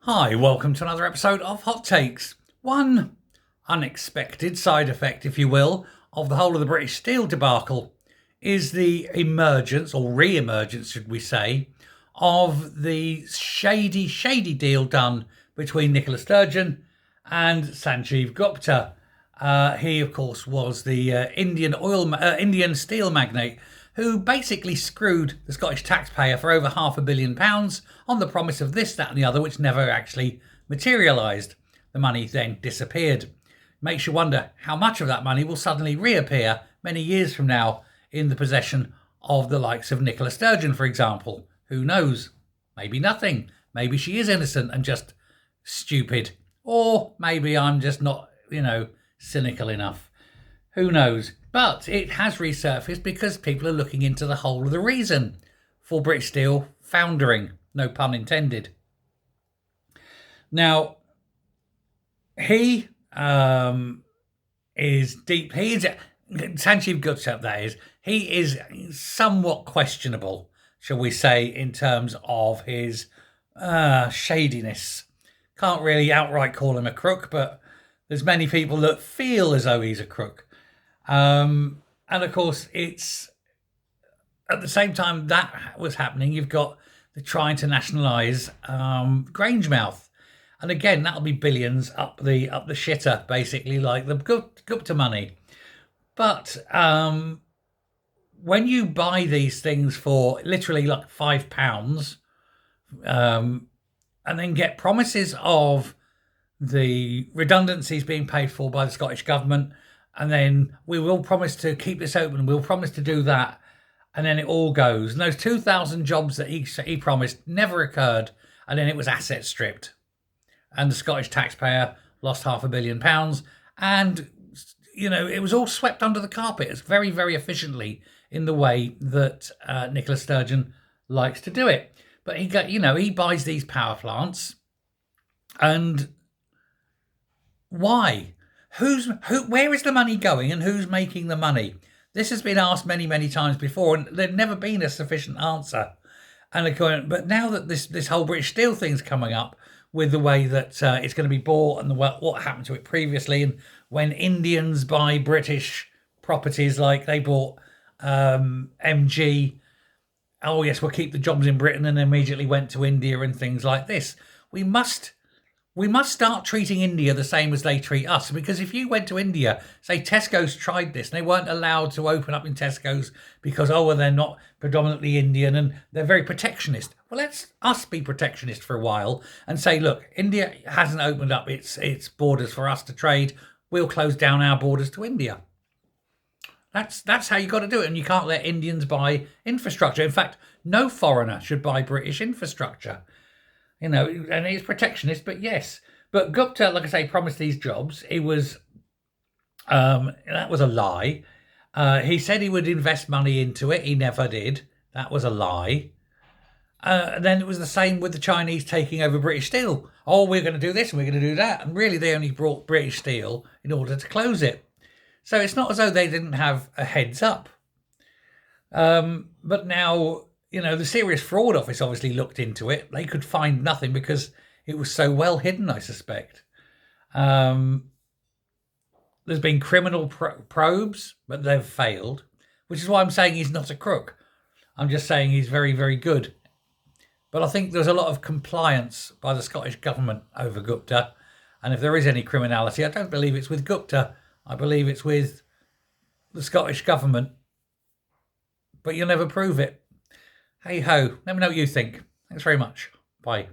Hi, welcome to another episode of Hot Takes. One unexpected side effect, if you will, of the whole of the British Steel debacle is the emergence, or re-emergence should we say, of the shady deal done between Nicola Sturgeon and Sanjeev Gupta. He, of course, was the Indian steel magnate who basically screwed the Scottish taxpayer for over £500 million on the promise of this, that and the other, which never actually materialised. The money then disappeared. Makes you wonder how much of that money will suddenly reappear many years from now in the possession of the likes of Nicola Sturgeon, for example. Who knows? Maybe nothing. Maybe she is innocent and just stupid. Or maybe I'm just not, cynical enough. Who knows? But it has resurfaced because people are looking into the whole of the reason for British Steel foundering. No pun intended. Now, he is deep. Sanjeev Gupta, that is. He is somewhat questionable, shall we say, in terms of his shadiness. Can't really outright call him a crook, but there's many people that feel as though he's a crook. And of course, it's at the same time that was happening, you've got the trying to nationalise Grangemouth. And again, that'll be billions up the shitter, basically, like the Gupta money. But when you buy these things for literally like £5, and then get promises of the redundancies being paid for by the Scottish government, and then we will promise to keep this open, we'll promise to do that, and then it all goes. And those 2,000 jobs that he promised never occurred, and then it was asset stripped. And the Scottish taxpayer lost £500 million, and, it was all swept under the carpet. It's very, very efficiently in the way that Nicola Sturgeon likes to do it. But he buys these power plants, and why? Where is the money going and who's making the money? This has been asked many, many times before, and there's never been a sufficient answer. But now that this whole British Steel thing's coming up with the way that it's going to be bought and what happened to it previously, and when Indians buy British properties, like they bought MG, oh yes, we'll keep the jobs in Britain, and immediately went to India and things like this. We must start treating India the same as they treat us, because if you went to India, say Tesco's tried this, and they weren't allowed to open up in Tesco's because, they're not predominantly Indian and they're very protectionist. Well, let's us be protectionist for a while and say, look, India hasn't opened up its borders for us to trade. We'll close down our borders to India. That's how you got to do it, and you can't let Indians buy infrastructure. In fact, no foreigner should buy British infrastructure. And he's protectionist, but yes. But Gupta, like I say, promised these jobs. He was, that was a lie. He said he would invest money into it. He never did. That was a lie. Then it was the same with the Chinese taking over British Steel. Oh, we're going to do this and we're going to do that. And really, they only brought British Steel in order to close it. So it's not as though they didn't have a heads up. But now, the Serious Fraud Office obviously looked into it. They could find nothing because it was so well hidden, I suspect. There's been criminal probes, but they've failed, which is why I'm saying he's not a crook. I'm just saying he's very, very good. But I think there's a lot of compliance by the Scottish government over Gupta. And if there is any criminality, I don't believe it's with Gupta. I believe it's with the Scottish government. But you'll never prove it. Hey ho, let me know what you think. Thanks very much. Bye.